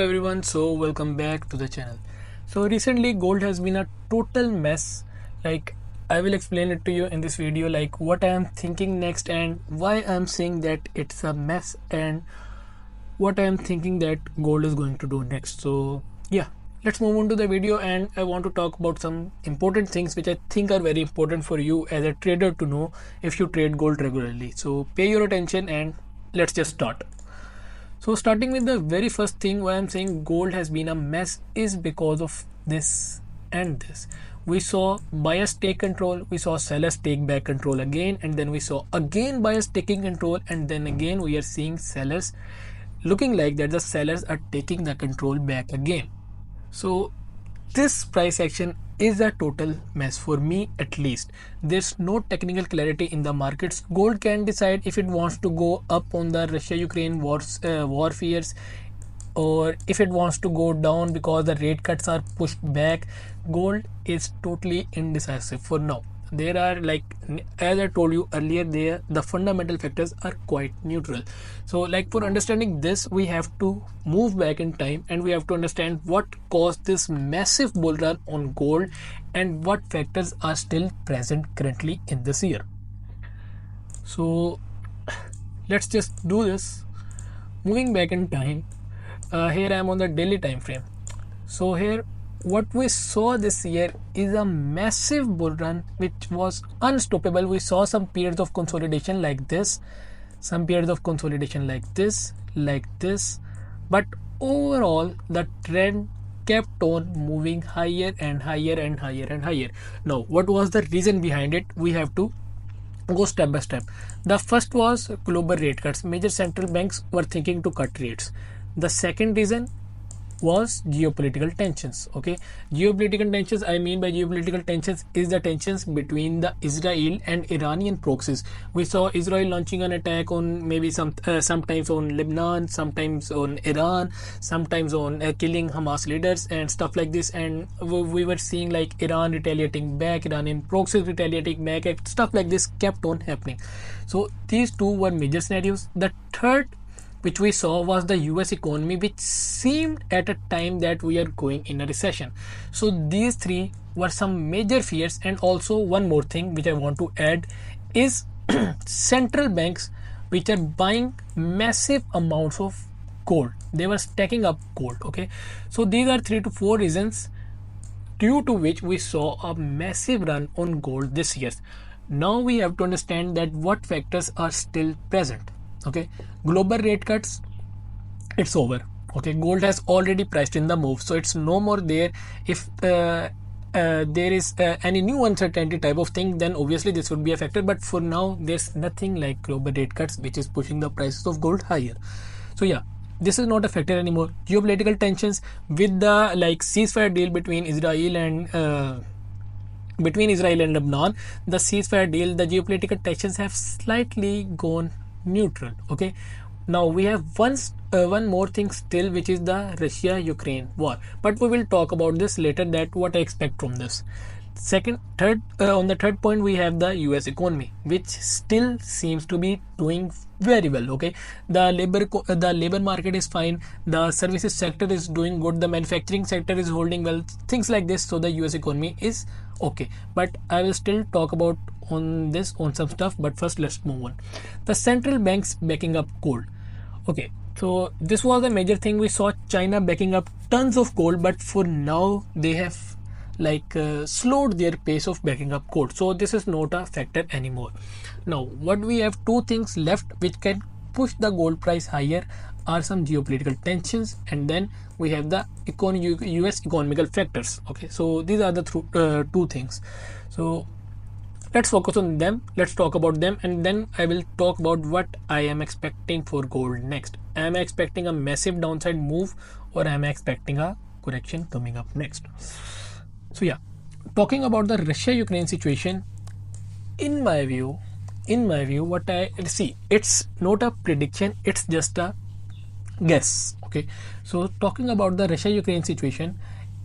Everyone, so welcome back to the channel. So recently gold has been a total mess. Like, I will explain it to you in this video, like what I am thinking next and why I am saying that it's a mess and what I am thinking that gold is going to do next. So yeah, let's move on to the video, and I want to talk about some important things which I think are very important for you as a trader to know if you trade gold regularly. So pay your attention and let's just start. So starting with the very first thing why I'm saying gold has been a mess is because of this and this. We saw buyers take control, we saw sellers take back control again, and then we saw again buyers taking control, and then again we are seeing sellers looking like that the sellers are taking the control back again. So this price action is a total mess for me, at least. There's no technical clarity in the markets. Gold can decide if it wants to go up on the Russia-Ukraine war fears, or if it wants to go down because the rate cuts are pushed back. Gold is totally indecisive for now. There are, like, as I told you earlier, the fundamental factors are quite neutral. So like, for understanding this, we have to move back in time and we have to understand what caused this massive bull run on gold and what factors are still present currently in this year. So let's just do this. Moving back in time, here I am on the daily time frame. So here what we saw this year is a massive bull run which was unstoppable. We saw some periods of consolidation like this, some periods of consolidation like this, but overall the trend kept on moving higher and higher and higher and higher. Now, what was the reason behind it? We have to go step by step. The first was global rate cuts. Major central banks were thinking to cut rates. The second reason was geopolitical tensions. Okay, geopolitical tensions, I mean by geopolitical tensions is the tensions between the Israel and Iranian proxies. We saw Israel launching an attack on maybe sometimes on Lebanon, sometimes on Iran, sometimes on killing Hamas leaders and stuff like this, and we were seeing like Iran retaliating back, Iranian proxies retaliating back, and stuff like this kept on happening. So these two were major scenarios. The third which we saw was the US economy, which seemed at a time that we are going in a recession. So these three were some major fears. And also one more thing which I want to add is central banks which are buying massive amounts of gold. They were stacking up gold. Okay, so these are 3 to 4 reasons due to which we saw a massive run on gold this year. Now we have to understand that what factors are still present. Okay, global rate cuts, it's over. Okay, gold has already priced in the move, so it's no more there. If there is any new uncertainty type of thing, then obviously this would be a factor, but for now there's nothing like global rate cuts which is pushing the prices of gold higher. So yeah, this is not a factor anymore. Geopolitical tensions with the ceasefire deal between Israel and Lebanon, the ceasefire deal, the geopolitical tensions have slightly gone neutral. Okay, now we have one more thing still, which is the Russia-Ukraine war, but we will talk about this later, that what I expect from this. On the third point, we have the US economy, which still seems to be doing very well. Okay, the labor market is fine, the services sector is doing good, the manufacturing sector is holding well, things like this. So the US economy is okay, but I will still talk about on some stuff, but first let's move on. The central banks backing up gold. Okay, so this was a major thing. We saw China backing up tons of gold, but for now they have slowed their pace of backing up gold, so this is not a factor anymore. Now what we have, two things left which can push the gold price higher are some geopolitical tensions, and then we have the US economical factors. Okay, so these are the two things. So let's focus on them, let's talk about them, and then I will talk about what I am expecting for gold next. Am I expecting a massive downside move, or am I expecting a correction coming up next? So yeah, talking about the Russia-Ukraine situation, in my view, what I see, it's not a prediction, it's just a guess. Okay, so talking about the Russia-Ukraine situation,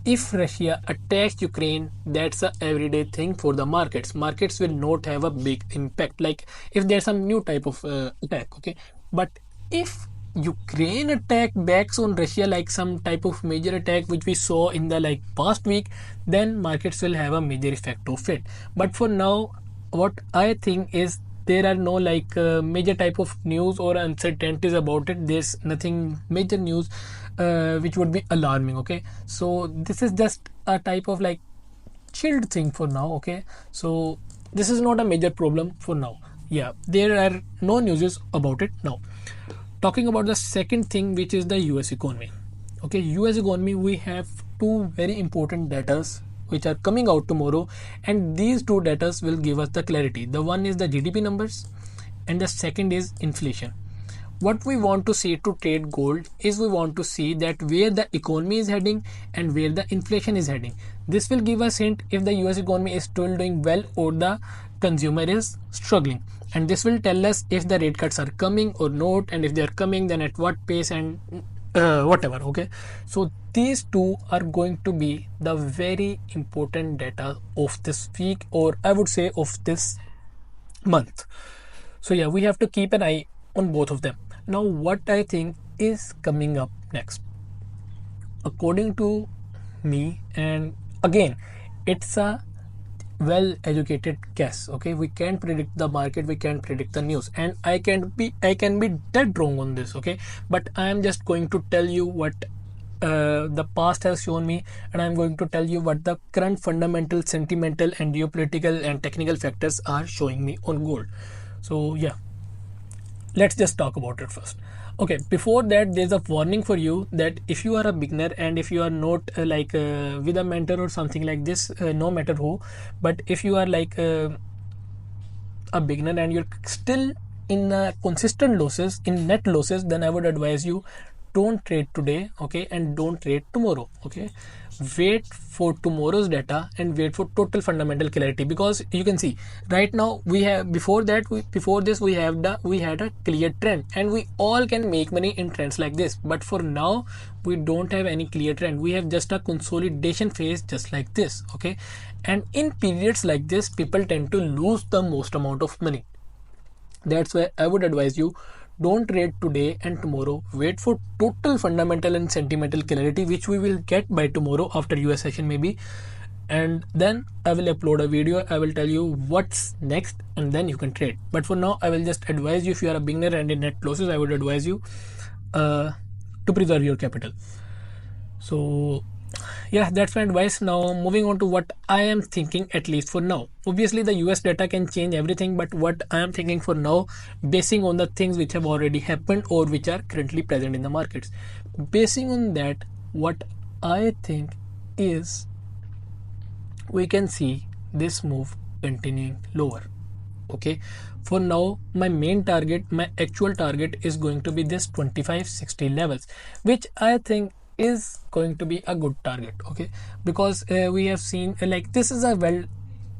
if Russia attacks Ukraine, that's a everyday thing for the markets. Markets will not have a big impact, like if there's some new type of attack. Okay, but if Ukraine attack backs on Russia, like some type of major attack which we saw in the like past week, then markets will have a major effect of it. But for now, what I think is there are no like major type of news or uncertainties about it. There's nothing major news which would be alarming. Okay, so this is just a type of like chilled thing for now. Okay, so this is not a major problem for now. Yeah, there are no news about it now. Talking about the second thing, which is the US economy. Okay, US economy, we have two very important datas which are coming out tomorrow, and these two datas will give us the clarity. The one is the GDP numbers and the second is inflation. What we want to see to trade gold is we want to see that where the economy is heading and where the inflation is heading. This will give us hint if the US economy is still doing well or the consumer is struggling, and this will tell us if the rate cuts are coming or not, and if they are coming then at what pace and whatever. Okay, so these two are going to be the very important data of this week, or I would say of this month. So yeah, we have to keep an eye on both of them. Now what I think is coming up next, according to me, and again it's a well educated guess. Okay, we can't predict the market, we can't predict the news, and I can be dead wrong on this. Okay, but I am just going to tell you what the past has shown me, and I'm going to tell you what the current fundamental, sentimental and geopolitical and technical factors are showing me on gold. So yeah, let's just talk about it first. Okay, before that, there's a warning for you that if you are a beginner and if you are not with a mentor or something like this, no matter who, but if you are like a beginner and you're still in consistent losses, in net losses, then I would advise you, don't trade today. Okay, and don't trade tomorrow. Okay, wait for tomorrow's data and wait for total fundamental clarity, because you can see right now we have, before this we had a clear trend and we all can make money in trends like this, but for now we don't have any clear trend. We have just a consolidation phase just like this. Okay, and in periods like this people tend to lose the most amount of money. That's why I would advise you, don't trade today and tomorrow. Wait for total fundamental and sentimental clarity, which we will get by tomorrow after US session maybe, and then I will upload a video. I will tell you what's next and then you can trade. But for now I will just advise you, if you are a beginner and in net losses, I would advise you to preserve your capital. So yeah, that's my advice. Now moving on to what I am thinking, at least for now. Obviously the US data can change everything, but what I am thinking for now, basing on the things which have already happened or which are currently present in the markets, basing on that, what I think is we can see this move continuing lower. Okay, for now my main target, my actual target is going to be this 2560 levels, which I think is going to be a good target. Okay, because we have seen like this is a well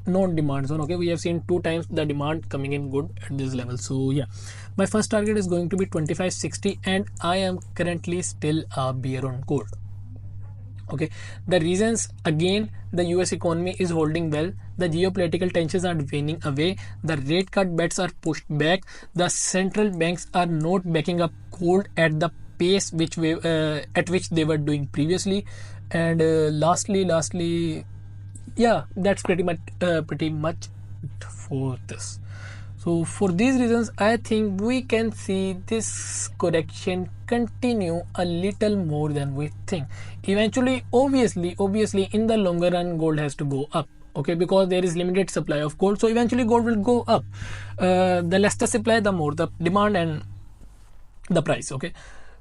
known demand zone. Okay, we have seen 2 times the demand coming in good at this level. So yeah, my first target is going to be 2560, and I am currently still a bear on gold. Okay, the reasons, again, the US economy is holding well, the geopolitical tensions are waning away, the rate cut bets are pushed back, the central banks are not backing up gold at the pace at which they were doing previously, and lastly, yeah, that's pretty much for this. So for these reasons, I think we can see this correction continue a little more than we think. Eventually, obviously in the longer run, gold has to go up. Okay, because there is limited supply of gold, so eventually gold will go up. The less the supply, the more the demand and the price. Okay,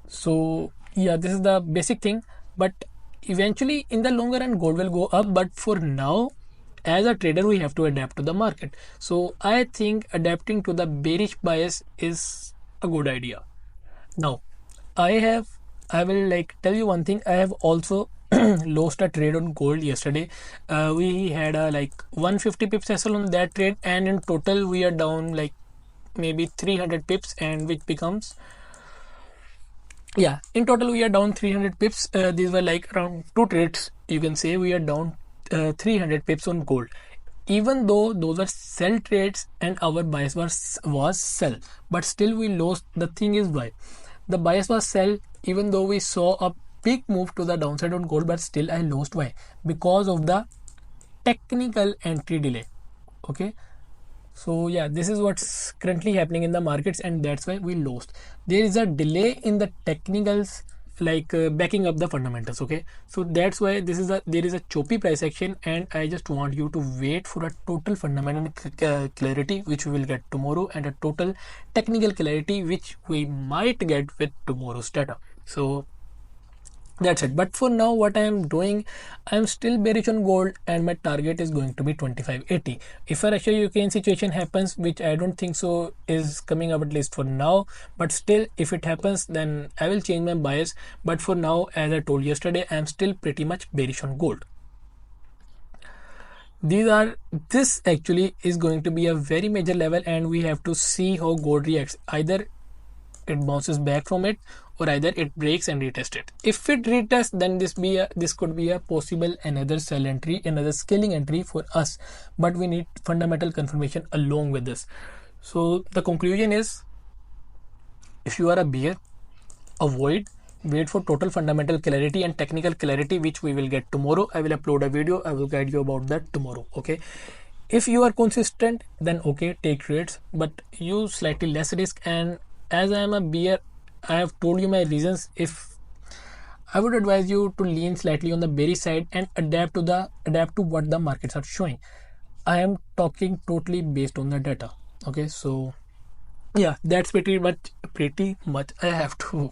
so yeah, this is the basic thing, but eventually in the longer run gold will go up. But for now, as a trader, we have to adapt to the market. So I think adapting to the bearish bias is a good idea. Now I will like tell you one thing. I have also lost a trade on gold yesterday. We had a like 150 pips hassle on that trade, and in total we are down like maybe 300 pips, and which becomes, yeah, in total we are down 300 pips. These were like around 2 trades, you can say. We are down 300 pips on gold, even though those were sell trades and our bias was sell, but still we lost. The thing is why? The bias was sell, even though we saw a big move to the downside on gold, but still I lost. Why? Because of the technical entry delay. Okay, so yeah, this is what's currently happening in the markets, and that's why we lost. There is a delay in the technicals, like backing up the fundamentals. Okay, so that's why there is a choppy price action, and I just want you to wait for a total fundamental clarity, which we will get tomorrow, and a total technical clarity, which we might get with tomorrow's data. So that's it. But for now, what I am doing, I'm still bearish on gold, and my target is going to be 2580. If a Russia-Ukraine situation happens, which I don't think so is coming up, at least for now, but still if it happens, then I will change my bias. But for now, as I told yesterday, I'm still pretty much bearish on gold. This actually is going to be a very major level, and we have to see how gold reacts. Either it bounces back from it, or either it breaks and retest it. If it retests, then this could be a possible another sell entry, another scaling entry for us, but we need fundamental confirmation along with this. So the conclusion is, if you are a bear, avoid, wait for total fundamental clarity and technical clarity, which we will get tomorrow. I will upload a video, I will guide you about that tomorrow. Okay, if you are consistent, then okay, take trades, but use slightly less risk. And as I am a bear, I have told you my reasons. If I would advise you to lean slightly on the bearish side and adapt to what the markets are showing. I am talking totally based on the data. Okay, so yeah, that's pretty much I have to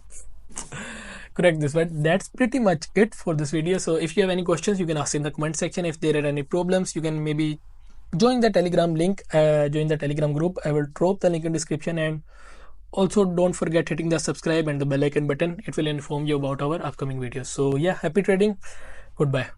correct this, but that's pretty much it for this video. So if you have any questions, you can ask in the comment section. If there are any problems, you can maybe join the Telegram link, join the Telegram group. I will drop the link in description, and also don't forget hitting the subscribe and the bell icon button. It will inform you about our upcoming videos. So yeah, happy trading. Goodbye.